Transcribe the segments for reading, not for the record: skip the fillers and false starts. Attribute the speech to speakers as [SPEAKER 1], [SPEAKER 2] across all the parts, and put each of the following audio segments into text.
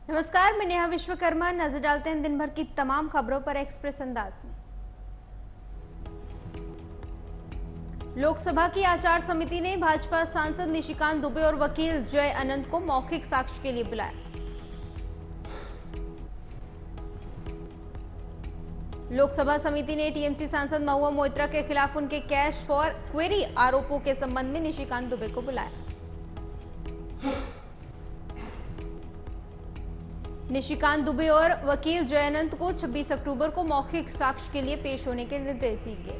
[SPEAKER 1] नमस्कार, मैं नेहा विश्वकर्मा। नजर डालते हैं दिन भर की तमाम खबरों पर एक्सप्रेस अंदाज में। लोकसभा की आचार समिति ने भाजपा सांसद निशिकांत दुबे और वकील जय अनंत को मौखिक साक्ष्य के लिए बुलाया। लोकसभा समिति ने टीएमसी सांसद महुआ मोइत्रा के खिलाफ उनके कैश फॉर क्वेरी आरोपों के संबंध में निशिकांत दुबे को बुलाया। निशिकांत दुबे और वकील जय अनंत को 26 अक्टूबर को मौखिक साक्ष्य के लिए पेश होने के निर्देश दिए गए।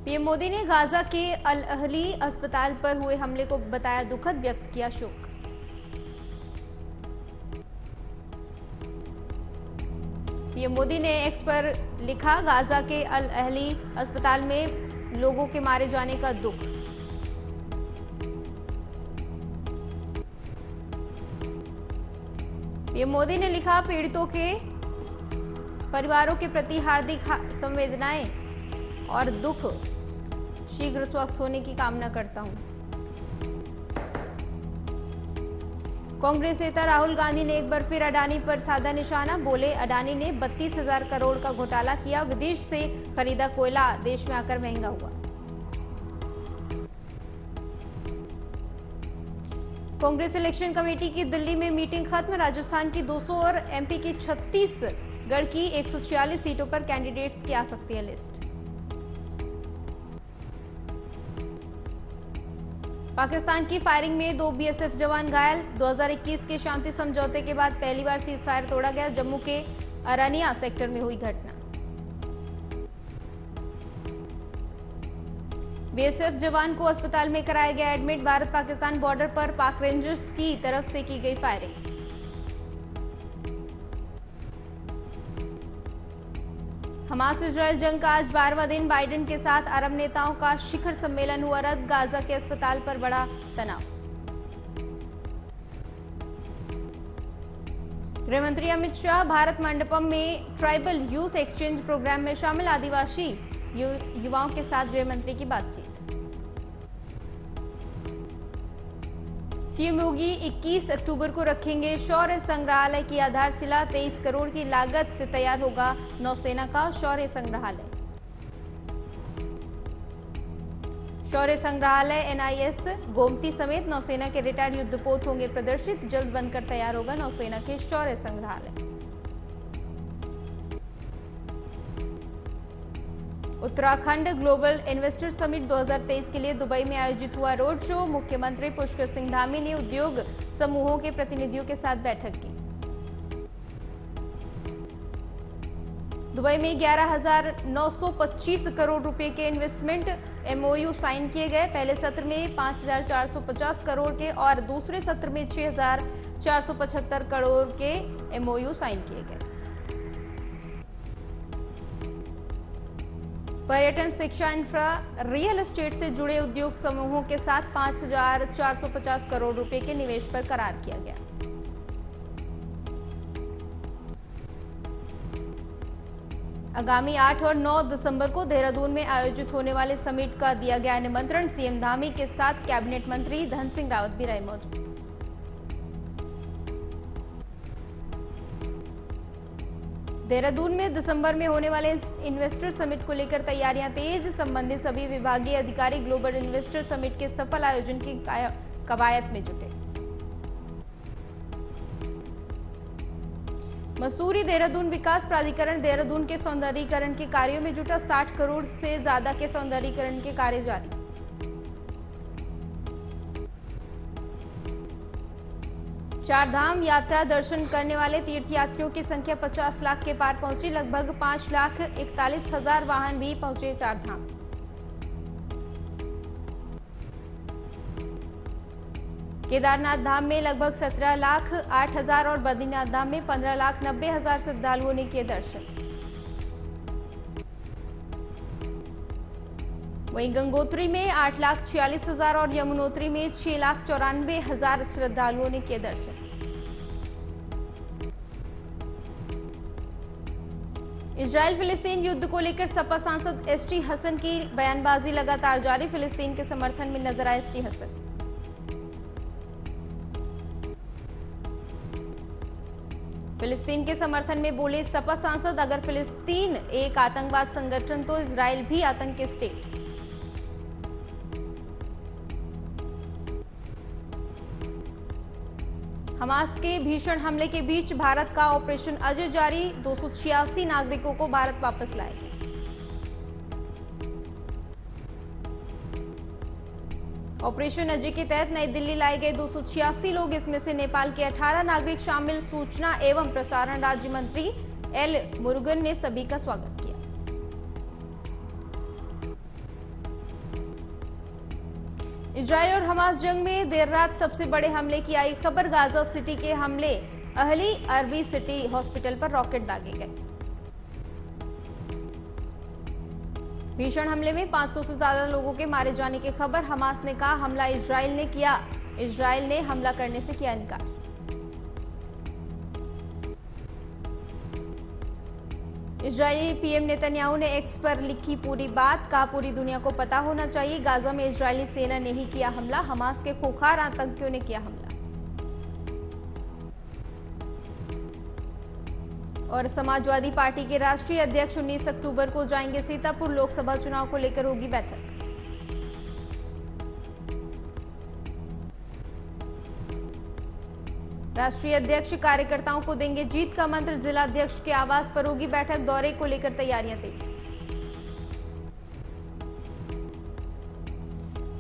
[SPEAKER 1] पीएम मोदी ने गाजा के अल अहली अस्पताल पर हुए हमले को बताया दुखद, व्यक्त किया शोक। पीएम मोदी ने एक्स पर लिखा, गाजा के अल अहली अस्पताल में लोगों के मारे जाने का दुख। पीएम मोदी ने लिखा, पीड़ितों के परिवारों के प्रति हार्दिक संवेदनाएं और दुख, शीघ्र स्वस्थ होने की कामना करता हूं। कांग्रेस नेता राहुल गांधी ने एक बार फिर अडानी पर साधा निशाना। बोले, अडानी ने 32,000 करोड़ का घोटाला किया, विदेश से खरीदा कोयला देश में आकर महंगा हुआ। कांग्रेस इलेक्शन कमेटी की दिल्ली में मीटिंग खत्म। राजस्थान की 200 और एमपी की छत्तीसगढ़ की 146 सीटों पर कैंडिडेट्स की आ सकती है लिस्ट। पाकिस्तान की फायरिंग में 2 बीएसएफ जवान घायल। 2021 के शांति समझौते के बाद पहली बार सीज फायर तोड़ा गया। जम्मू के अरानिया सेक्टर में हुई घटना। बीएसएफ जवान को अस्पताल में कराया गया एडमिट। भारत पाकिस्तान बॉर्डर पर पाक रेंजर्स की तरफ से की गई फायरिंग। हमास इजरायल जंग का आज 12वां दिन। बाइडेन के साथ अरब नेताओं का शिखर सम्मेलन हुआ रद्द। गाजा के अस्पताल पर बढ़ा तनाव। गृहमंत्री अमित शाह भारत मंडपम में ट्राइबल यूथ एक्सचेंज प्रोग्राम में शामिल। आदिवासी युवाओं के साथ गृहमंत्री की बातचीत। सीएम योगी 21 अक्टूबर को रखेंगे शौर्य संग्रहालय की आधारशिला। 23 करोड़ की लागत से तैयार होगा नौसेना का शौर्य संग्रहालय। शौर्य संग्रहालय एनआईएस गोमती समेत नौसेना के रिटायर्ड युद्धपोत होंगे प्रदर्शित। जल्द बनकर तैयार होगा नौसेना के शौर्य संग्रहालय। उत्तराखंड ग्लोबल इन्वेस्टर समिट 2023 के लिए दुबई में आयोजित हुआ रोड शो। मुख्यमंत्री पुष्कर सिंह धामी ने उद्योग समूहों के प्रतिनिधियों के साथ बैठक की। दुबई में 11,925 करोड़ रुपए के इन्वेस्टमेंट एमओयू साइन किए गए। पहले सत्र में 5,450 करोड़ के और दूसरे सत्र में 6,475 करोड़ के एमओयू साइन किए गए। पर्यटन, शिक्षा, इंफ्रा, रियल एस्टेट से जुड़े उद्योग समूहों के साथ 5,450 करोड़ रुपए के निवेश पर करार किया गया। आगामी 8 और 9 दिसंबर को देहरादून में आयोजित होने वाले समिट का दिया गया निमंत्रण। सीएम धामी के साथ कैबिनेट मंत्री धन सिंह रावत भी रहे मौजूद। देहरादून में दिसंबर में होने वाले इन्वेस्टर समिट को लेकर तैयारियां तेज। संबंधित सभी विभागीय अधिकारी ग्लोबल इन्वेस्टर समिट के सफल आयोजन की कवायद में जुटे। मसूरी देहरादून विकास प्राधिकरण देहरादून के सौंदर्यीकरण के कार्यों में जुटा। 60 करोड़ से ज्यादा के सौंदर्यीकरण के कार्य जारी। चार धाम यात्रा दर्शन करने वाले तीर्थयात्रियों की संख्या 50 लाख के पार पहुंची। लगभग 5,41,000 वाहन भी पहुंचे चार धाम। केदारनाथ धाम में लगभग 17,08,000 और बद्रीनाथ धाम में 15,90,000 श्रद्धालुओं ने किए दर्शन। वहीं गंगोत्री में 8,46,000 और यमुनोत्री में 6,94,000 श्रद्धालुओं ने किए दर्शन। इजराइल फिलिस्तीन युद्ध को लेकर सपा सांसद एसटी हसन की बयानबाजी लगातार जारी। फिलिस्तीन के समर्थन में नजर आए एसटी हसन। फिलिस्तीन के समर्थन में बोले सपा सांसद, अगर फिलिस्तीन एक आतंकवाद संगठन तो इजराइल भी आतंकी स्टेट। हमास के भीषण हमले के बीच भारत का ऑपरेशन अजय जारी। 286 नागरिकों को भारत वापस लाया गया। ऑपरेशन अजय के तहत नई दिल्ली लाए गए 286 लोग, इसमें से नेपाल के 18 नागरिक शामिल। सूचना एवं प्रसारण राज्य मंत्री एल मुरुगन ने सभी का स्वागत किया। इजराइल और हमास जंग में देर रात सबसे बड़े हमले की आई खबर। गाजा सिटी के हमले अहली अरबी सिटी हॉस्पिटल पर रॉकेट दागे गए। भीषण हमले में 500 से ज्यादा लोगों के मारे जाने की खबर। हमास ने कहा हमला इजराइल ने किया, इजराइल ने हमला करने से किया इनकार। इजरायली पीएम नेतन्याहू ने एक्स पर लिखी पूरी बात। कहा पूरी दुनिया को पता होना चाहिए गाजा में इजरायली सेना ने ही किया हमला, हमास के खूंखार आतंकियों ने किया हमला। और समाजवादी पार्टी के राष्ट्रीय अध्यक्ष 19 अक्टूबर को जाएंगे सीतापुर। लोकसभा चुनाव को लेकर होगी बैठक। राष्ट्रीय अध्यक्ष कार्यकर्ताओं को देंगे जीत का मंत्र। जिला अध्यक्ष के आवास पर होगी बैठक। दौरे को लेकर तैयारियां तेज।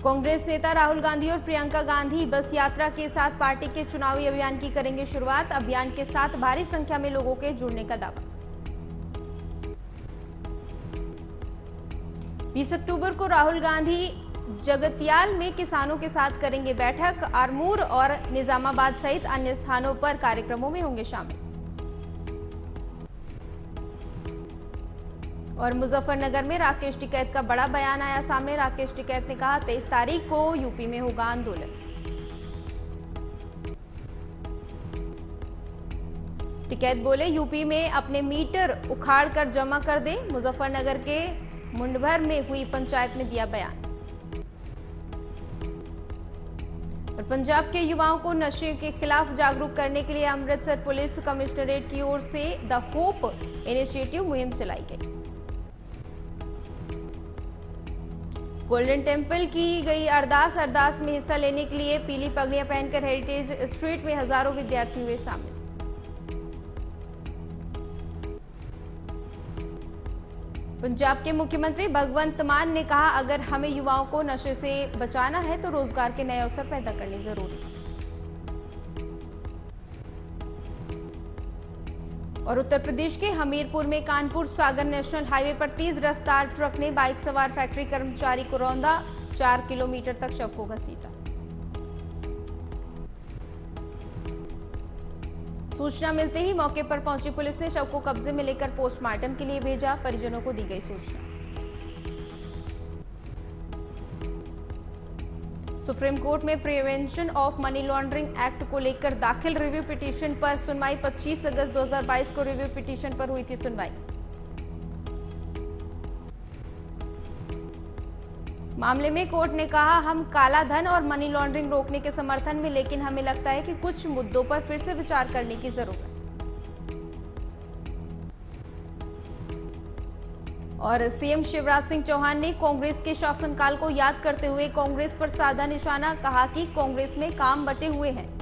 [SPEAKER 1] कांग्रेस नेता राहुल गांधी और प्रियंका गांधी बस यात्रा के साथ पार्टी के चुनावी अभियान की करेंगे शुरुआत। अभियान के साथ भारी संख्या में लोगों के जुड़ने का दावा। 20 अक्टूबर को राहुल गांधी जगतियाल में किसानों के साथ करेंगे बैठक। आरमूर और निजामाबाद सहित अन्य स्थानों पर कार्यक्रमों में होंगे शामिल। और मुजफ्फरनगर में राकेश टिकैत का बड़ा बयान आया सामने। राकेश टिकैत ने कहा 23 तारीख को यूपी में होगा आंदोलन। टिकैत बोले यूपी में अपने मीटर उखाड़ कर जमा कर दे। मुजफ्फरनगर के मुंडभर में हुई पंचायत में दिया बयान। और पंजाब के युवाओं को नशे के खिलाफ जागरूक करने के लिए अमृतसर पुलिस कमिश्नरेट की ओर से द होप इनिशिएटिव मुहिम चलाई गई। गोल्डन टेम्पल की गई अरदास में हिस्सा लेने के लिए पीली पगड़ियां पहनकर हेरिटेज स्ट्रीट में हजारों विद्यार्थी हुए शामिल। पंजाब के मुख्यमंत्री भगवंत मान ने कहा अगर हमें युवाओं को नशे से बचाना है तो रोजगार के नए अवसर पैदा करने जरूरी। और उत्तर प्रदेश के हमीरपुर में कानपुर सागर नेशनल हाईवे पर तेज रफ्तार ट्रक ने बाइक सवार फैक्ट्री कर्मचारी को रौंदा। 4 किलोमीटर तक शव को घसीटा। सूचना मिलते ही मौके पर पहुंची पुलिस ने शव को कब्जे में लेकर पोस्टमार्टम के लिए भेजा। परिजनों को दी गई सूचना। सुप्रीम कोर्ट में prevention of money laundering act को लेकर दाखिल रिव्यू पिटीशन पर सुनवाई। 25 अगस्त 2022 को रिव्यू पिटीशन पर हुई थी सुनवाई। मामले में कोर्ट ने कहा हम काला धन और मनी लॉन्ड्रिंग रोकने के समर्थन में, लेकिन हमें लगता है कि कुछ मुद्दों पर फिर से विचार करने की जरूरत है। और सीएम शिवराज सिंह चौहान ने कांग्रेस के शासनकाल को याद करते हुए कांग्रेस पर साधा निशाना। कहा कि कांग्रेस में काम बंटे हुए हैं।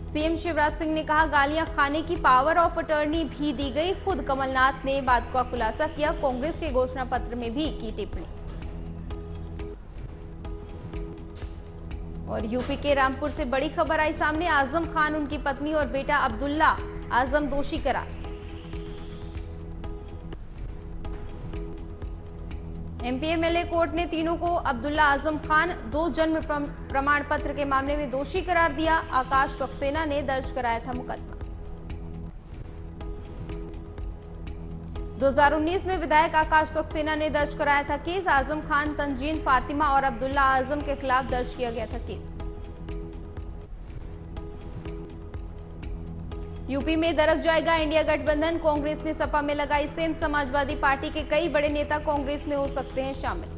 [SPEAKER 1] सीएम शिवराज सिंह ने कहा गालियां खाने की पावर ऑफ अटर्नी भी दी गई। खुद कमलनाथ ने बात का खुलासा किया। कांग्रेस के घोषणा पत्र में भी की टिप्पणी। और यूपी के रामपुर से बड़ी खबर आई सामने। आजम खान, उनकी पत्नी और बेटा अब्दुल्ला आजम दोषी करार। एमपी एमएलए कोर्ट ने तीनों को अब्दुल्ला आजम खान 2 जन्म प्रमाण पत्र के मामले में दोषी करार दिया। आकाश सक्सेना ने दर्ज कराया था मुकदमा। 2019 में विधायक आकाश सक्सेना ने दर्ज कराया था केस। आजम खान, तंजीन फातिमा और अब्दुल्ला आजम के खिलाफ दर्ज किया गया था केस। यूपी में दरक जाएगा इंडिया गठबंधन, कांग्रेस ने सपा में लगाई सेंध, समाजवादी पार्टी के कई बड़े नेता कांग्रेस में हो सकते हैं शामिल।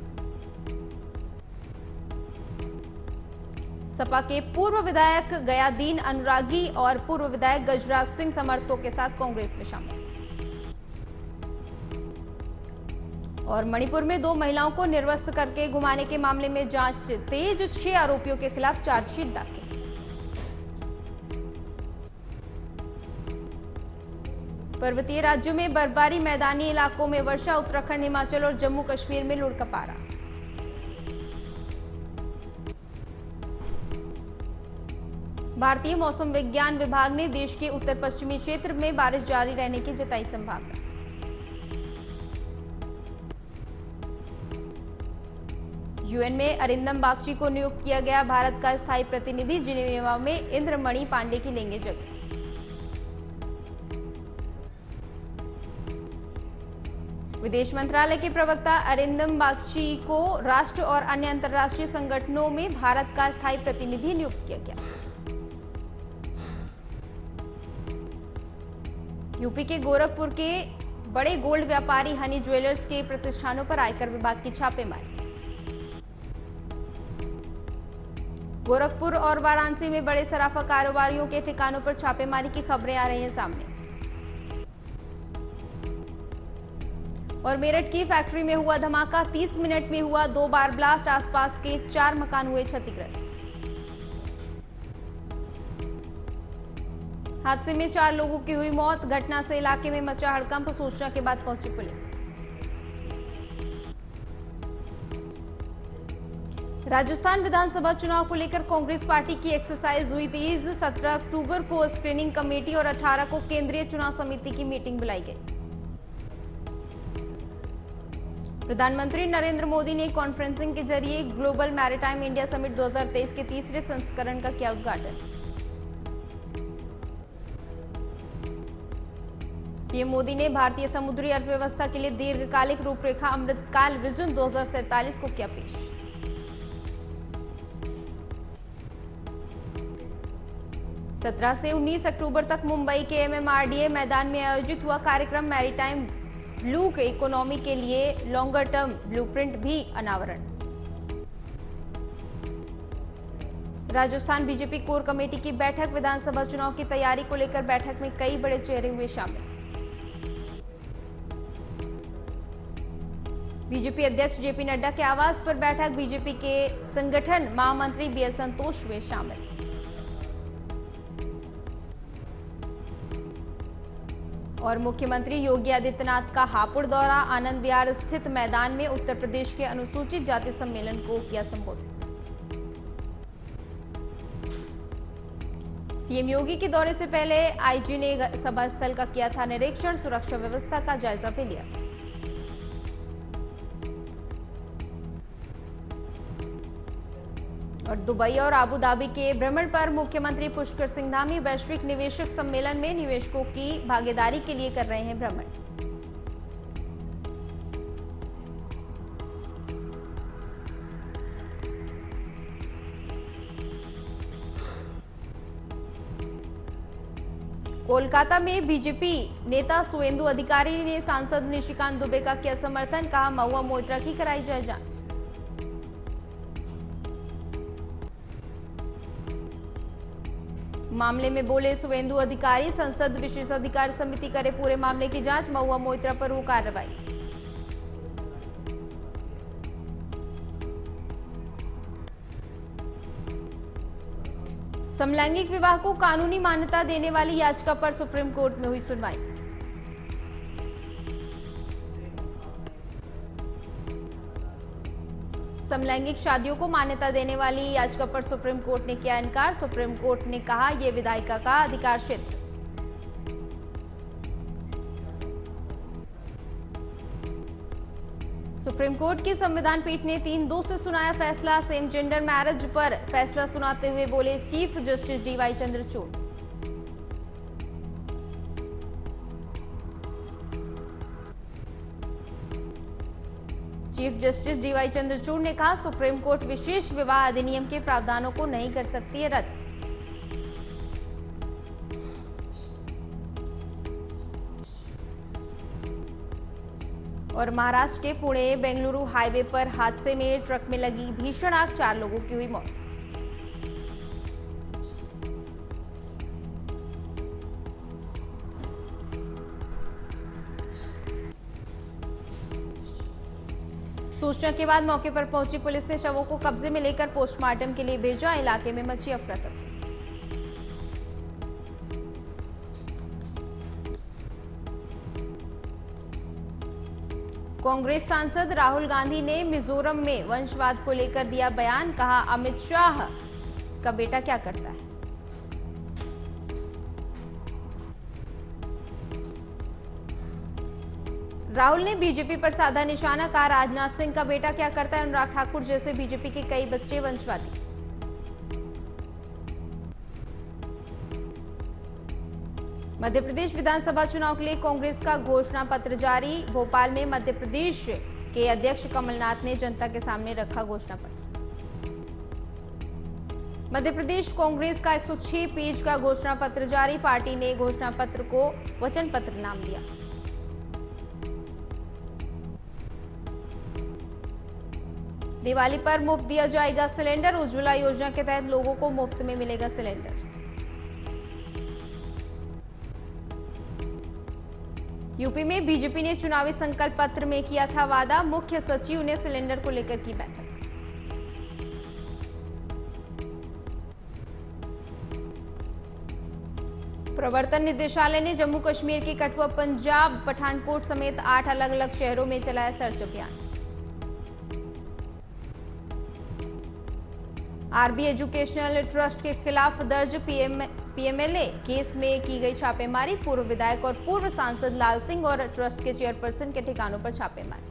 [SPEAKER 1] सपा के पूर्व विधायक गयादीन अनुरागी और पूर्व विधायक गजराज सिंह समर्थकों के साथ कांग्रेस में शामिल। और मणिपुर में 2 महिलाओं को निर्वस्त्र करके घुमाने के मामले में जांच तेज, 6 आरोपियों के खिलाफ चार्जशीट दाखिल। पर्वतीय राज्यों में बर्फबारी, मैदानी इलाकों में वर्षा, उत्तराखंड, हिमाचल और जम्मू कश्मीर में लुढ़का पारा। भारतीय मौसम विज्ञान विभाग ने देश के उत्तर पश्चिमी क्षेत्र में बारिश जारी रहने की जताई संभावना। यूएन में अरिंदम बागची को नियुक्त किया गया भारत का स्थायी प्रतिनिधि, जिनेवा में इंद्रमणि पांडे की लेंगे जगह। विदेश मंत्रालय के प्रवक्ता अरिंदम बागची को राष्ट्र और अन्य अंतर्राष्ट्रीय संगठनों में भारत का स्थायी प्रतिनिधि नियुक्त किया गया। यूपी के गोरखपुर के बड़े गोल्ड व्यापारी हनी ज्वेलर्स के प्रतिष्ठानों पर आयकर विभाग की छापेमारी। गोरखपुर और वाराणसी में बड़े सराफा कारोबारियों के ठिकानों पर छापेमारी की खबरें आ रही हैं सामने। और मेरठ की फैक्ट्री में हुआ धमाका, 30 मिनट में हुआ 2 बार ब्लास्ट, आसपास के 4 मकान हुए क्षतिग्रस्त। हादसे में 4 लोगों की हुई मौत, घटना से इलाके में मचा हड़कंप, सूचना के बाद पहुंची पुलिस। राजस्थान विधानसभा चुनाव को लेकर कांग्रेस पार्टी की एक्सरसाइज हुई तेज, 17 अक्टूबर को स्क्रीनिंग कमेटी और 18 को केंद्रीय चुनाव समिति की मीटिंग बुलाई गई। प्रधानमंत्री नरेंद्र मोदी ने कॉन्फ्रेंसिंग के जरिए ग्लोबल मैरीटाइम इंडिया समिट 2023 के तीसरे संस्करण का किया उद्घाटन। पीएम मोदी ने भारतीय समुद्री अर्थव्यवस्था के लिए दीर्घकालिक रूपरेखा अमृतकाल विजन 2047 को किया पेश। सत्रह से 19 अक्टूबर तक मुंबई के एमएमआरडीए मैदान में आयोजित हुआ कार्यक्रम, मैरीटाइम ब्लू इकोनॉमी के लिए लॉन्गर टर्म ब्लूप्रिंट भी अनावरण। राजस्थान बीजेपी कोर कमेटी की बैठक, विधानसभा चुनाव की तैयारी को लेकर बैठक में कई बड़े चेहरे हुए शामिल। बीजेपी अध्यक्ष जेपी नड्डा के आवास पर बैठक, बीजेपी के संगठन महामंत्री बीएल संतोष हुए शामिल। और मुख्यमंत्री योगी आदित्यनाथ का हापुड़ दौरा, आनंद विहार स्थित मैदान में उत्तर प्रदेश के अनुसूचित जाति सम्मेलन को किया संबोधित। सीएम योगी के दौरे से पहले आईजी ने सभा स्थल का किया था निरीक्षण, सुरक्षा व्यवस्था का जायजा भी लिया था। और दुबई और आबू धाबी के भ्रमण पर मुख्यमंत्री पुष्कर सिंह धामी, वैश्विक निवेशक सम्मेलन में निवेशकों की भागीदारी के लिए कर रहे हैं भ्रमण। कोलकाता में बीजेपी नेता सुवेंदु अधिकारी ने सांसद निशिकांत दुबे का किया समर्थन, कहा महुआ मोइत्रा की कराई जाए जांच। मामले में बोले सुवेंदु अधिकारी, संसद विशेष अधिकार समिति करे पूरे मामले की जांच, महुआ मोइत्रा पर हो कार्रवाई। समलैंगिक विवाह को कानूनी मान्यता देने वाली याचिका पर सुप्रीम कोर्ट में हुई सुनवाई। समलैंगिक शादियों को मान्यता देने वाली याचिका पर सुप्रीम कोर्ट ने किया इनकार। सुप्रीम कोर्ट ने कहा यह विधायिका का अधिकार क्षेत्र। सुप्रीम कोर्ट की संविधान पीठ ने 3-2 से सुनाया फैसला। सेम जेंडर मैरिज पर फैसला सुनाते हुए बोले chief justice DY Chandrachud. Chief justice DY Chandrachud ने कहा सुप्रीम कोर्ट विशेष विवाह अधिनियम के प्रावधानों को नहीं कर सकती है रद्द। और महाराष्ट्र के पुणे बेंगलुरु हाईवे पर हादसे में ट्रक में लगी भीषण आग, 4 लोगों की हुई मौत। सूचना के बाद मौके पर पहुंची पुलिस ने शवों को कब्जे में लेकर पोस्टमार्टम के लिए भेजा। इलाके में मची अफरा-तफरी। कांग्रेस सांसद राहुल गांधी ने मिजोरम में वंशवाद को लेकर दिया बयान, कहा अमित शाह का बेटा क्या करता है। राहुल ने बीजेपी पर साधा निशाना, कहा राजनाथ सिंह का बेटा क्या करता है। अनुराग ठाकुर जैसे बीजेपी के कई बच्चे वंशवादी। मध्य प्रदेश विधानसभा चुनाव के लिए कांग्रेस का घोषणा पत्र जारी। भोपाल में मध्य प्रदेश के अध्यक्ष कमलनाथ ने जनता के सामने रखा घोषणा पत्र। मध्य प्रदेश कांग्रेस का 106 पेज का घोषणा पत्र जारी। पार्टी ने घोषणा पत्र को वचन पत्र नाम दिया। दिवाली पर मुफ्त दिया जाएगा सिलेंडर। उज्ज्वला योजना के तहत लोगों को मुफ्त में मिलेगा सिलेंडर। यूपी में बीजेपी ने चुनावी संकल्प पत्र में किया था वादा। मुख्य सचिव ने सिलेंडर को लेकर की बैठक। प्रवर्तन निदेशालय ने जम्मू कश्मीर के कठुआ, पंजाब, पठानकोट समेत 8 अलग-अलग शहरों में चलाया सर्च अभियान। आरबी एजुकेशनल ट्रस्ट के खिलाफ दर्ज पीएमएलए केस में की गई छापेमारी। पूर्व विधायक और पूर्व सांसद लाल सिंह और ट्रस्ट के चेयरपर्सन के ठिकानों पर छापेमारी।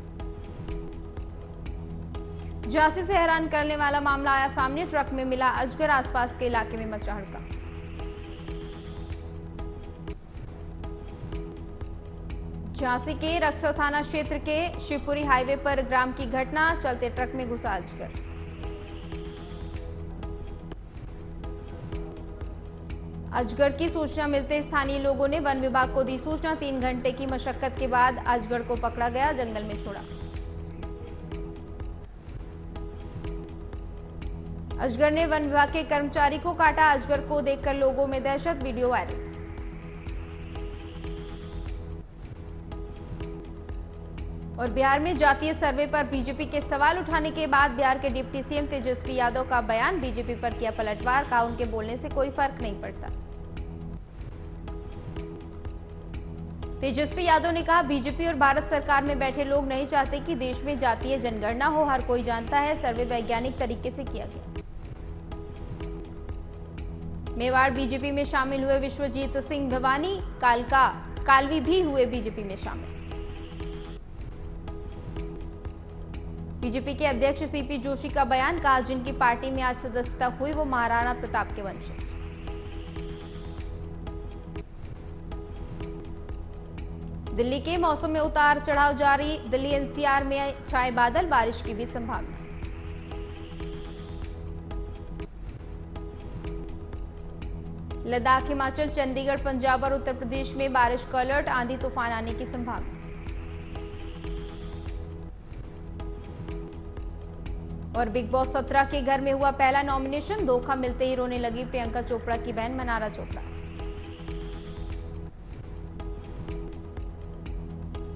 [SPEAKER 1] झांसी से हैरान करने वाला मामला आया सामने। ट्रक में मिला अजगर, आसपास के इलाके में मचा हड़कंप। झांसी के रक्सौल थाना क्षेत्र के शिवपुरी हाईवे पर ग्राम की घटना। चलते ट्रक में घुसा अजगर। अजगर की सूचना मिलते स्थानीय लोगों ने वन विभाग को दी सूचना। 3 घंटे की मशक्कत के बाद अजगर को पकड़ा गया, जंगल में छोड़ा। अजगर ने वन विभाग के कर्मचारी को काटा। अजगर को देखकर लोगों में दहशत, वीडियो वायरल। और बिहार में जातीय सर्वे पर बीजेपी के सवाल उठाने के बाद बिहार के डिप्टी सीएम तेजस्वी यादव का बयान। बीजेपी पर किया पलटवार, कहा उनके बोलने से कोई फर्क नहीं पड़ता। तेजस्वी यादव ने कहा बीजेपी और भारत सरकार में बैठे लोग नहीं चाहते कि देश में जातीय जनगणना हो। हर कोई जानता है सर्वे वैज्ञानिक तरीके से किया गया। मेवाड़ बीजेपी में शामिल हुए विश्वजीत सिंह भवानी, कालवी भी हुए बीजेपी में शामिल। बीजेपी के अध्यक्ष सीपी जोशी का बयान, कहा जिनकी पार्टी में आज सदस्यता हुई वो महाराणा प्रताप के वंशज। दिल्ली के मौसम में उतार चढ़ाव जारी। दिल्ली एनसीआर में छाए बादल, बारिश की भी संभावना। लद्दाख, हिमाचल, चंडीगढ़, पंजाब और उत्तर प्रदेश में बारिश का अलर्ट। आंधी तूफान आने की संभावना। और बिग बॉस 17 के घर में हुआ पहला नॉमिनेशन। धोखा मिलते ही रोने लगी प्रियंका चोपड़ा की बहन मनारा चोपड़ा।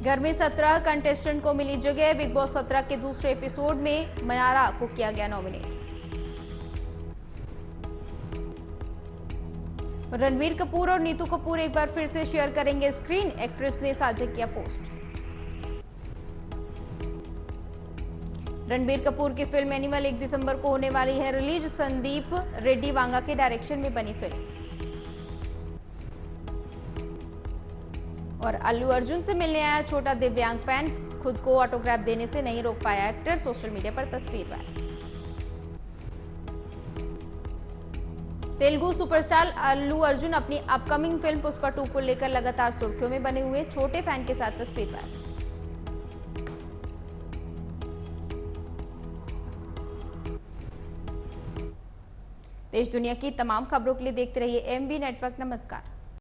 [SPEAKER 1] घर में 17 कंटेस्टेंट को मिली जगह। बिग बॉस 17 के दूसरे एपिसोड में मनारा को किया गया नॉमिनेट। रणबीर कपूर और नीतू कपूर एक बार फिर से शेयर करेंगे स्क्रीन। एक्ट्रेस ने साझा किया पोस्ट। रणबीर कपूर की फिल्म एनिमल 1 दिसंबर को होने वाली है रिलीज। संदीप रेड्डी वांगा के डायरेक्शन में बनी फिल्म। और अल्लू अर्जुन से मिलने आया छोटा दिव्यांग फैन। खुद को ऑटोग्राफ देने से नहीं रोक पाया एक्टर। सोशल मीडिया पर तस्वीर वायरल। तेलुगु सुपरस्टार अल्लू अर्जुन अपनी अपकमिंग फिल्म पुष्पा 2 को लेकर लगातार सुर्खियों में बने हुए। छोटे फैन के साथ तस्वीर वायरल। देश दुनिया की तमाम खबरों के लिए देखते रहिए एमबी नेटवर्क। नमस्कार।